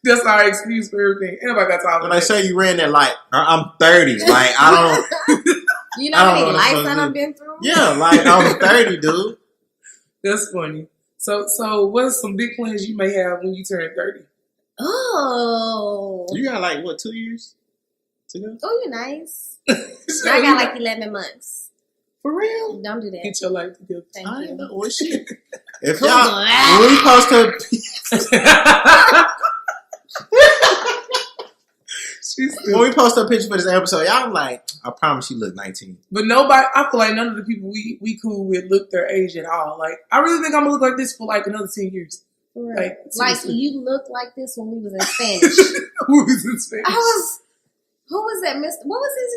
That's our excuse for everything. Anybody got time for When I that. say you ran that light, I'm 30. Like, I don't. You know I how don't many know lights what that to I've do. been through? Yeah, like, I'm 30, dude. That's funny. So what are some big plans you may have when you turn 30? Oh. You got, like, what, 2 years to go? Oh, you're nice. So I got you like 11 months. for real? Don't do that. Get your life together. Thank I you. ain't know what shit. If Come y'all, on. when we post her, when we post a picture for this episode, y'all like, I promise you look 19. But nobody, I feel like none of the people we cool with look their age at all. Like, I really think I'm gonna look like this for like another 10 years. Like seriously. you look like this when we was in Spanish. Who is in Spanish? Who was that? What was his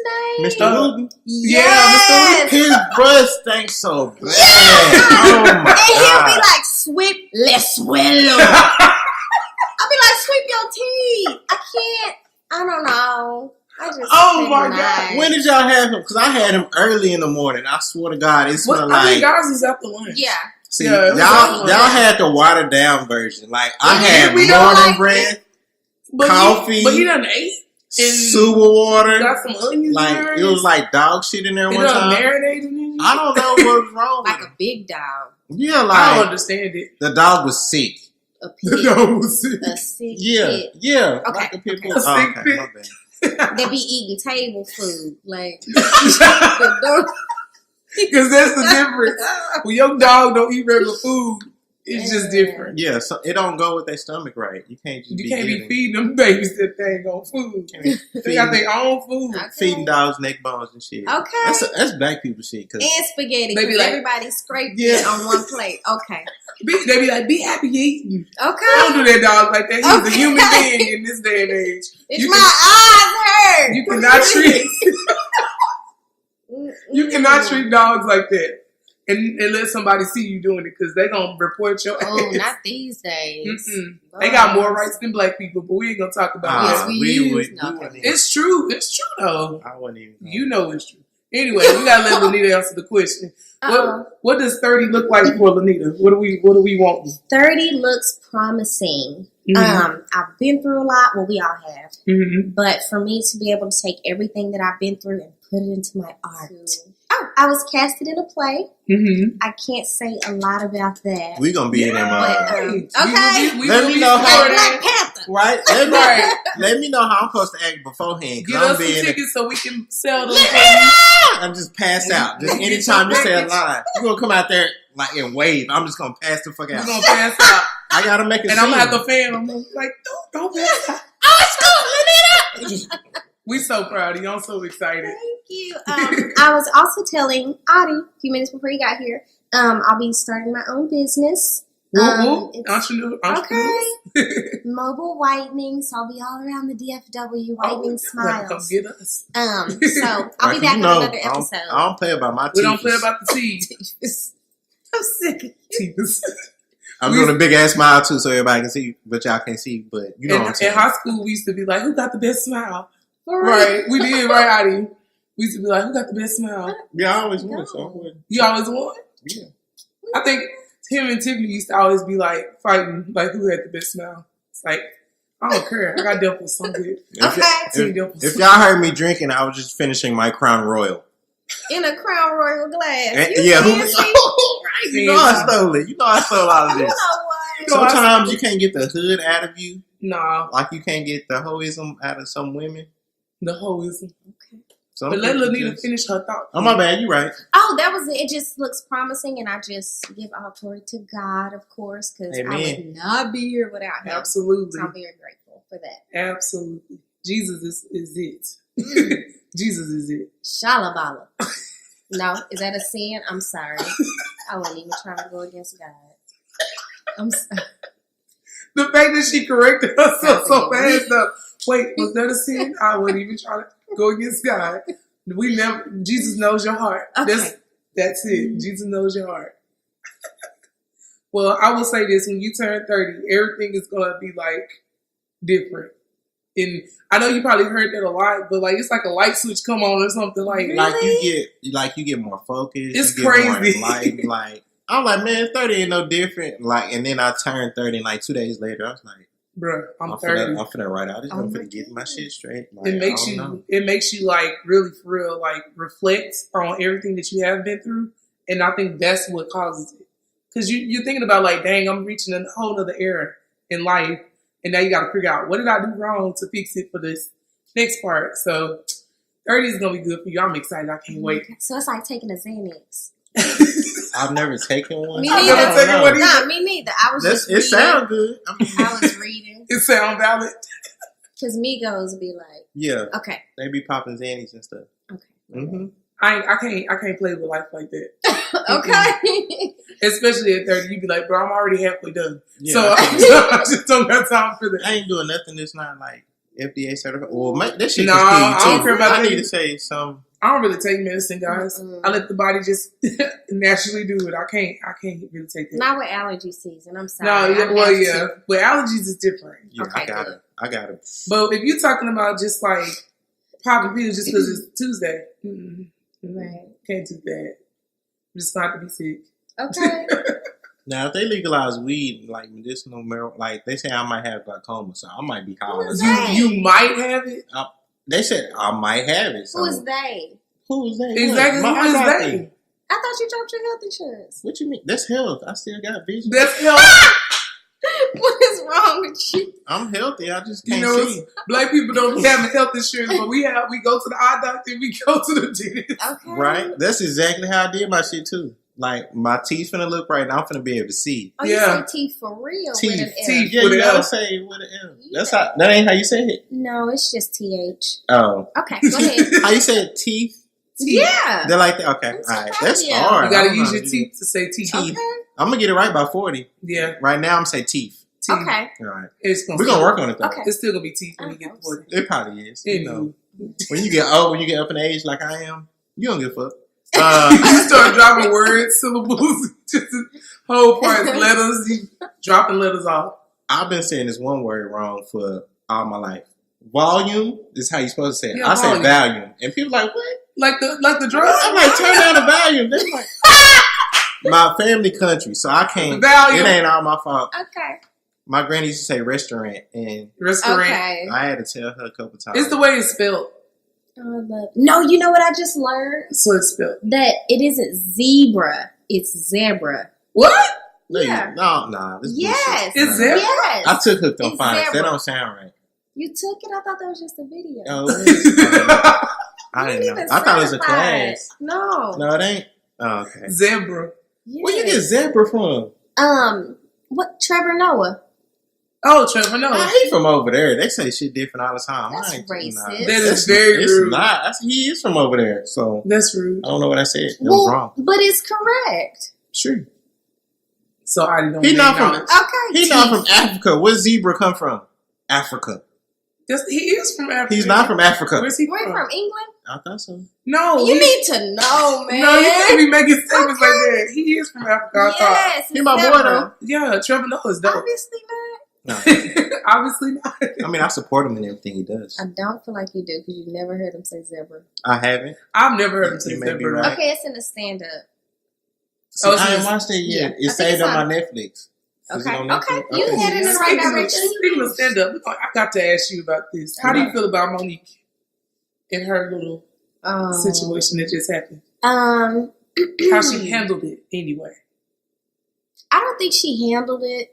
name? Mr. Luton, Yes. his breath stinks so bad. Yes. Oh my And he'll be god. like, sweep, let's swallow. I'll be like, sweep your teeth. I don't know. I just Oh my God. When did y'all have him? Because I had him early in the morning. I swear to God, it smelled I like. think ours was after lunch. Yeah. See, Yeah, y'all had the watered down version. Like I had we don't morning like bread, But coffee, but he done ate and super water. got some onions. Like it was like dog shit in there it one done time. marinated in you. I don't know what was wrong with Like him. a big dog. Yeah, I like don't understand it. the dog was sick. A The pig. dog was sick. A sick Yeah, pig. yeah. Okay, Like a pit bull. okay. A sick okay, pig. my bad. They be eating table food. Like, the dog. Because that's the difference. When your dog don't eat regular food, it's just different. Yeah, so it don't go with their stomach right. You can't just You can't be eating- feeding them babies that thing on food. can't be They got their own food. Okay. feeding dogs neck bones and shit. Okay. That's black people shit. Cause And spaghetti. They be Because like- everybody scraped Yeah. it on one plate. Okay. They be like, be happy eating. Okay. Don't do that dog like that. He's a Okay. human being in this day and age. It's You my can- eyes hurt. You cannot treat you cannot treat dogs like that. And let somebody see you doing it because they're going to report your Oh, ass. not these days. Mm-mm. They got more rights than black people, but we ain't going to talk about Yes, that. we use- no, wouldn't okay. even- It's true. It's true, though. I wouldn't even. You know it's true. Anyway, we got to let Lanita answer the question. Uh-oh. What does 30 look like for Lanita? What do we want? 30 looks promising. Mhm. I've been through a lot. Well, we all have. Mm-hmm. But for me to be able to take everything that I've been through and put it into my art. Oh, I was casted in a play. Mm-hmm. I can't say a lot about that. We gonna be in them. Okay. Let me know how- Like Black Panther. Right? Right. Let me know how I'm supposed to act beforehand. Get Cause I'm us some being. tickets so we can sell them. I'm just pass out. Just Get anytime you your say a tickets. line, you gonna come out there like and wave. I'm just gonna pass the fuck We're out. going to pass out. I gotta make it. And I'm going to have to fan them. Like, don't pass out. We so proud of you. I'm so excited. Thank you. I was also telling Audie a few minutes before you got here, I'll be starting my own business. It's Entrepreneur. mobile whitening, so I'll be all around the DFW whitening Come smiles. get us. So I'll be Right, back you on know, another episode. I don't play about my teeth. We don't play about the teeth. I'm sick. I'm doing a big ass smile too, so everybody can see, but y'all can't see. But you know what I'm In saying. high school, we used to be like, who got the best smile? For real. Right. We did, right, Audie? We used to be like, who got the best smile? Yeah, I always won. So I wouldn't- You always won? yeah. I think him and Tiffany used to always be like fighting, like who had the best smile. It's like, I don't care. I got dimples. I'm good. If, Okay. if y'all heard me drinking, I was just finishing my Crown Royal. In a Crown Royal glass. And, You yeah, fancy? right. You know I stole it. You know I stole all of You know this. what? know I Sometimes stole you can't get the hood out of you, Nah, like you can't get the hoism out of some women. the hoism. Okay. Some But let people Lanita just- finish her thought. Oh my bad, you right. Oh, that was it. It just looks promising, and I just give all glory to God, of course, because I Amen. would not be here without Him. Absolutely. So I'm very grateful for that. Absolutely. Jesus is it. Jesus is it. Shalabala. No, is that a sin? I'm sorry. I wasn't even trying to go against God. I'm sorry. The fact that she corrected herself so fast though. Wait, was that a sin? I wouldn't even try to go against God. We never. Jesus knows your heart. Okay. That's it. Jesus knows your heart. Well, I will say this: when you turn 30, everything is gonna be like different. And I know you probably heard that a lot, but like it's like a light switch come on or something. Like, Really? Like you get more focused. It's you get more crazy. enlightened, like I'm like, man, 30 ain't no different. Like, and then I turned 30, and like 2 days later, I was like, bruh, I'm I'm 30. finna write out. Oh I'm my finna get my shit straight. Like, It makes I don't know. you. It makes you like really for real, like reflect on everything that you have been through, and I think that's what causes it. Because you're thinking about like, dang, I'm reaching a whole other era in life, and now you got to figure out what did I do wrong to fix it for this next part. So 30 is gonna be good for you. I'm excited. I can't wait. So it's like taking a Xanax. I've never taken one. Me I neither. don't Taken know. one either. Nah, me neither. I was That's, just it reading. sounds good. I mean, I was reading. It sound valid. Because Migos be like, yeah, okay, they be popping Xannies and stuff. okay. Mm-hmm. I can't play with life like that. Okay. Especially at 30, you be like, bro, I'm already halfway done. Yeah, So I I just don't have time for that. I ain't doing nothing that's not like FDA certified. Well, that shit No, can kill you I too. don't care about I that. need to say some. I don't really take medicine, guys. Mm-mm. I let the body just naturally do it. I can't really take that. Not with allergy season. I'm sorry. No, yeah, I well, have yeah. to. But allergies is different. Yeah, Okay, I got good. it. I got it. But if you're talking about just like popping pills just because it's Tuesday. Right. Can't do that. Just not to be sick. Okay. Now, if they legalize weed, like medicinal marijuana, like they say I might have glaucoma, so I might be calling. You might have it? They said I might have it. So. Who is they? Who is they? Exactly. Who is they? I thought you dropped your health insurance. What you mean? That's health. I still got vision. That's health. What is wrong with you? I'm healthy. I just can't see. Black people don't have health insurance, but we go to the eye doctor, we go to the dentist. Okay. Right? That's exactly how I did my shit too. Like my teeth finna look right now. I'm finna be able to see. Oh, you say teeth for real? Teeth. With an L. Teeth. Yeah, you gotta say with an L. Yeah. That's how. That ain't how you say it. No, it's just TH. Oh. Okay, go ahead. How you say it? Teeth. Yeah. They're like that. Okay. All right. That's hard. You gotta use your teeth to say teeth. Okay. I'm gonna get it right by 40. Yeah. Right now, I'm saying teeth. Okay. All right. We're gonna work on it though. Okay. It's still gonna be teeth when you get to 40. It probably is. You know. When you get old, when you get up in age like I am, you don't give a fuck. You start dropping words, syllables, just whole parts, letters. You dropping letters off. I've been saying this one word wrong for all my life. Volume is how you're supposed to say it. Yeah, I say volume, and people like what? Like the drums. I'm like, turn down the volume. They're like, my family country, so I can't. It ain't all my fault. Okay. My granny used to say restaurant, and Okay. I had to tell her a couple times. It's the way it's spelled. No, you know what I just learned? So it's spelled. That it isn't zebra, it's zebra. What? Yeah. No. This yes. It's zebra? Yes. I took Hooked on It's Phonics. zebra. That don't sound right. You took it? I thought that was just a video. Oh, I didn't know. I thought it was a certified. class. No, it ain't. Oh, okay. Zebra. Yes. Where you get zebra from? What? Trevor Noah. Oh, Trevor Noah. He from over there. They say shit different all the time. That's racist. That is very rude. Not. He is from over there, so that's rude. I don't know what I said. It was wrong. But it's correct. Sure. So I don't. He not from. Okay. He not from Africa. Where zebra come from? Africa. He is from Africa. He's not from Africa. Where's he from? from? England? I thought so. No. You need to know, man. No, you can't be making statements like that. He is from Africa. I thought. He my boy though. Yeah, Trevor Noah's dope. Obviously not. No. Obviously not. I mean, I support him in everything he does. I don't feel like you do because you've never heard him say zebra. I haven't. I've never heard him say may be zebra. right. Okay, it's in the stand-up. See, I haven't watched it yet. Yeah. It's saved on my Netflix. Okay. You headed in the right direction. Speaking of stand-up, I got to ask you about this. How do you feel about Monique and her little situation that just happened? How she handled it anyway? I don't think she handled it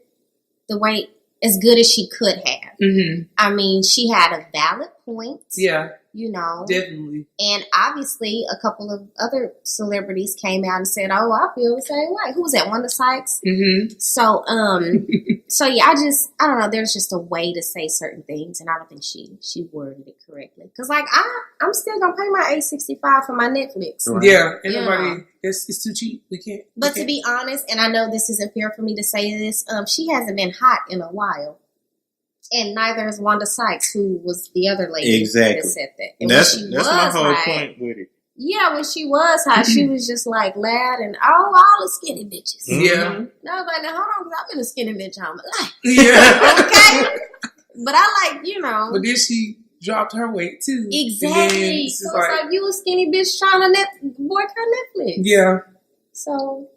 the way as good as she could have. Mm-hmm. I mean, she had a valid point. Yeah. You know. Definitely. And obviously, a couple of other celebrities came out and said, oh, I feel the same way. Who was that? Wanda Sykes? Mm-hmm. So, so yeah, I don't know. There's just a way to say certain things, and I don't think she worded it correctly. Because, like, I'm still going to pay my $8.65 for my Netflix. Right. Yeah. Everybody, it's too cheap. We can't. But to be honest, and I know this isn't fair for me to say this, she hasn't been hot in a while. And neither is Wanda Sykes, who was the other lady that said that. And that's my whole point with it. Yeah, when she was hot, she was just like loud and all the skinny bitches. Yeah. And I was like, now hold on, because I've been a skinny bitch all my life. Yeah. Okay. But I like, you know. But then she dropped her weight too. Exactly. So it's like you a skinny bitch trying to boycott Netflix. Yeah. So.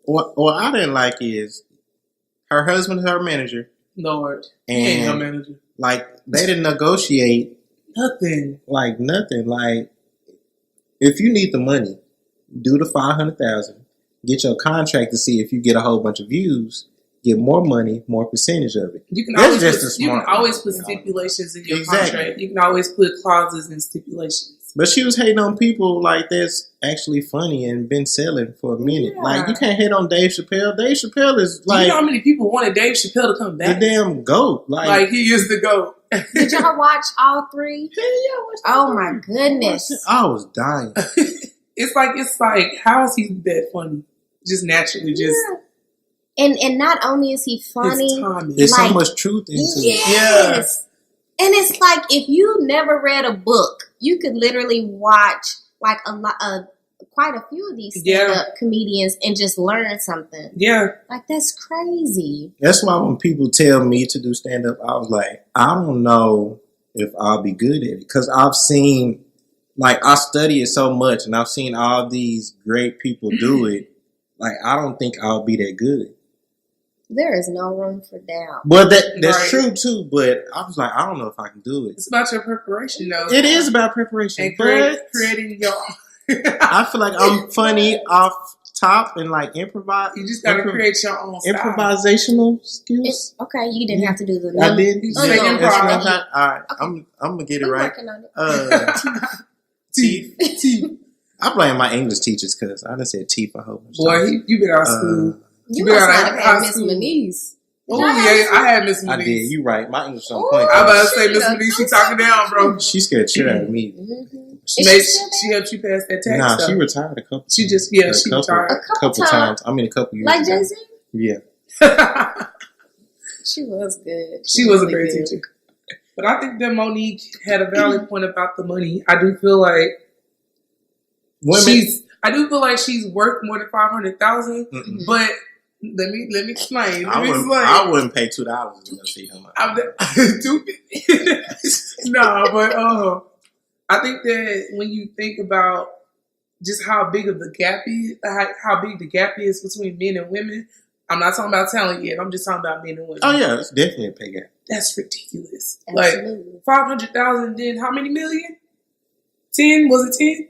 What I didn't like is her husband is her manager. Lord. And he ain't her manager. Like, they didn't negotiate. Nothing. Like, nothing. Like, if you need the money, do the $500,000. Get your contract to see if you get a whole bunch of views. Get more money, more percentage of it. You can That's always put stipulations in your contract. You can always put clauses and stipulations. But she was hating on people like that's actually funny and been selling for a minute. Yeah. Like, you can't hate on Dave Chappelle. Dave Chappelle is like... Do you know how many people wanted Dave Chappelle to come back? The damn GOAT. Like he is the GOAT. Did y'all watch all three? Yeah, oh my goodness. I was dying. It's like, how is he that funny? Just naturally, just... Yeah. And not only is he funny... There's so much truth into it. Yes. And it's like, if you never read a book, you could literally watch like quite a few of these stand-up comedians and just learn something. Yeah. Like, that's crazy. That's why when people tell me to do stand-up, I was like, I don't know if I'll be good at it. Because I've seen like I study it so much, and I've seen all these great people do it. Like I don't think I'll be that good. There is no room for doubt. Well, that's true too. But I was like, I don't know if I can do it. It's about your preparation, though. It is about preparation, and but creating your. I feel like I'm funny off top and like improvise. You just gotta create your own style. Improvisational skills. Okay, you didn't have to do the. I did. You say improv. All right, okay. I'm gonna get it right. Working on it. Teeth. I blame my English teachers because I done said teeth a whole bunch. Boy, you been out of school. You must not have had Miss Monique. Oh yeah, I had Miss Monique. I did. You right. My English on point. I was about to say Miss Monique. She talking down, bro. She scared shit out of me. Mm-hmm. She helped you pass that test. Nah, she retired a couple. She retired a couple times. I mean, a couple years. Like Jay-Z? Yeah. She was good. She was a great teacher. But I think that Monique had a valid point about the money. I do feel like she's worth more than $500,000. But let me explain. I wouldn't pay $2 to go see him. No, but I think that when you think about just how big of the gap is, how big the gap is between men and women, I'm not talking about talent yet. I'm just talking about men and women. Oh yeah, it's definitely a pay gap. That's ridiculous. Absolutely. Like 500,000. Then how many million? 10? Was it 10?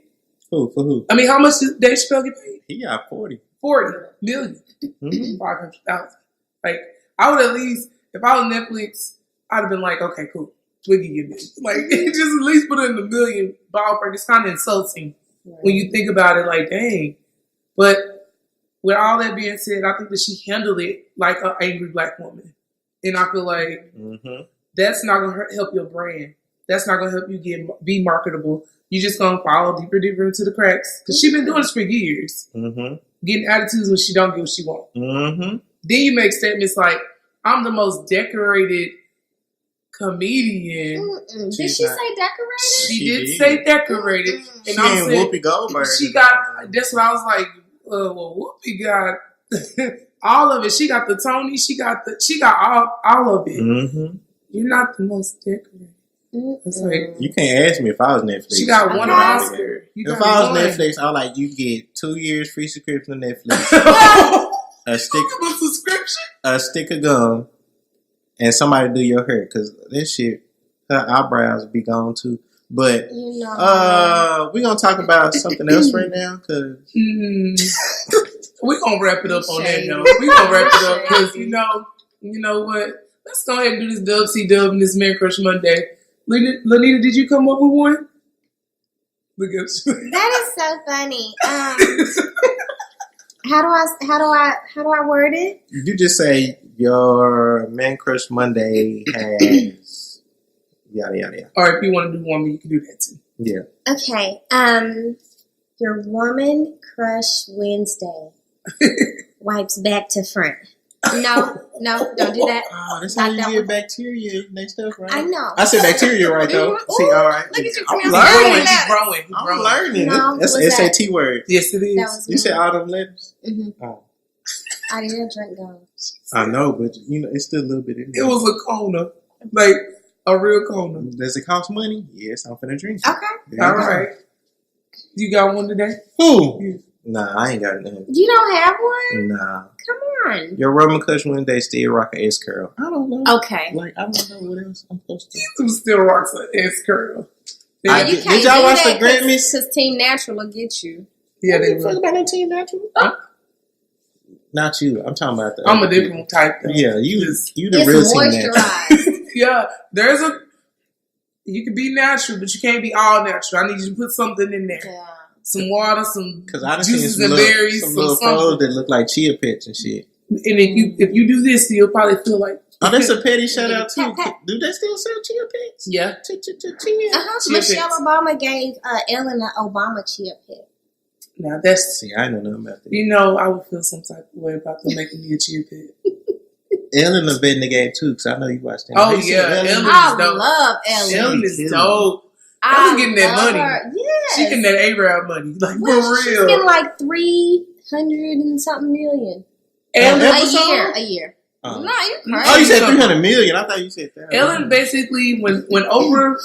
Who for who? I mean, how much did Dave Chappelle get paid? He got 40 million. Mm-hmm. 500,000. Like I would at least, if I was Netflix, I'd have been like, okay, cool. We'll give you this. Like just at least put it in the million ballpark. It's kind of insulting when you think about it. Like, dang. But with all that being said, I think that she handled it like an angry black woman. And I feel like that's not going to help your brand. That's not going to help you be marketable. You're just going to fall deeper into the cracks. Because she's been doing this for years. Getting attitudes when she don't get what she wants. Then you make statements like, I'm the most decorated comedian. Did she say decorated? She did say decorated. And she I'm ain't saying, Whoopi Goldberg. She got, that's what I was like, well, Whoopi got all of it. She got the Tony. She got all of it. You're not the most decorated. It's like, you can't ask me if I was Netflix. She got one Oscar. If I was Netflix, I was like, you get 2 years free subscription to Netflix. a stick of gum, and somebody do your hair, because this shit, her eyebrows be gone too. But we're gonna talk about something else right now, because we're gonna wrap it up on that note. We're gonna wrap it up because you know what? Let's go ahead and do this Dub C Dub and this Man Crush Monday. Lanita, did you come up with one? Look at you. That is so funny. How do I word it? You just say your Man Crush Monday has yada yada yada. Or if you want to do one, you can do that too. Yeah. Okay. Your Woman Crush Wednesday wipes back to front. No, don't do that. Oh, that's how you get bacteria next stuff, right? I know. I said bacteria right though. See, all right. Look at you. I'm learning. No, that's an SAT word. Yes, it is. You said all them letters? Oh. I didn't drink those. I know, but it's still a little bit in there. It was a Kona. Like a real Kona. Does it cost money? Yes, I'm finna drink it. Okay. All right. You got one today? Who? Nah, I ain't got none. You don't have one? Nah. Come on. Your Roman Kush one day still rock an S curl. I don't know. Okay. Like, I don't know what else I'm supposed to do. You still rocks an S curl. You can't did y'all watch the Grammys? Because Team Natural will get you. Yeah, they talking about no Team Natural. Not you. I'm talking about the. I'm a different type. Though. Yeah, you the real Team Natural. Yeah, you can be natural, but you can't be all natural. I need you to put something in there. Yeah. Some water, some juices and berries, some little frogs that look like chia pets and shit. And if you do this, you'll probably feel like. Oh, that's a petty shout out too. Do they still sell chia pets? Yeah. Michelle Obama gave Ellen an Obama chia pet. Now that's. See, I know nothing about that. I would feel some type of way about them making me a chia pet. Ellen a bet in the game too, because I know you watched that. Oh yeah, Ellen I love Ellen. Ellen is dope. Ellen getting that money. Yes. She getting that A-Rap money. Like, for real. She's getting like 300 and something million. Ellen, a year. No, you're crazy. Oh, you said 300 million. I thought you said that. Ellen basically, when Oprah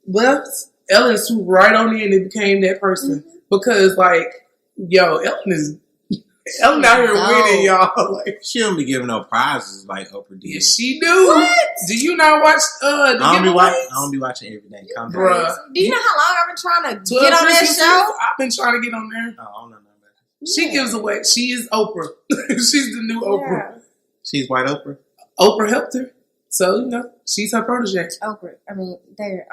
left, Ellen swooped right on in and became that person. Mm-hmm. Because, like, yo, Ellen out here winning, y'all. Like, she don't be giving no prizes like Oprah did. Yeah, she do. What? Do you not watch the I don't be watching every day. Bruh. Do you know how long I've been trying to get on that show? I've been trying to get on there. Oh, I don't know nothing about it. She gives away. She is Oprah. She's the new Oprah. She's white Oprah? Oprah helped her. So, you know, she's her protege. Oprah. I mean,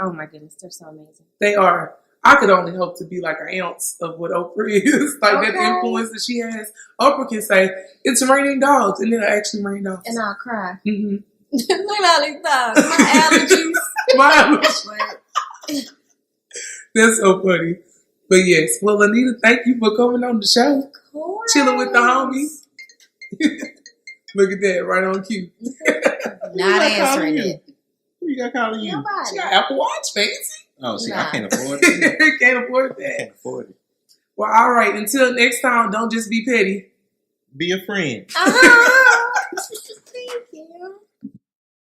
oh my goodness, they're so amazing. They are. I could only hope to be like an ounce of what Oprah is. Like that influence that she has. Oprah can say, it's raining dogs. And then it'll actually rain dogs. And I'll cry. Mm-hmm. Look at all these dogs. My allergies. That's so funny. But yes. Well, Anita, thank you for coming on the show. Of course. Chilling with the homies. Look at that. Right on cue. Not answering it. Who you got calling you? Nobody. She got Apple Watch, fancy. Oh, see, I can't afford it. Can't afford that. I can't afford it. Well, all right. Until next time, don't just be petty. Be a friend. Thank you.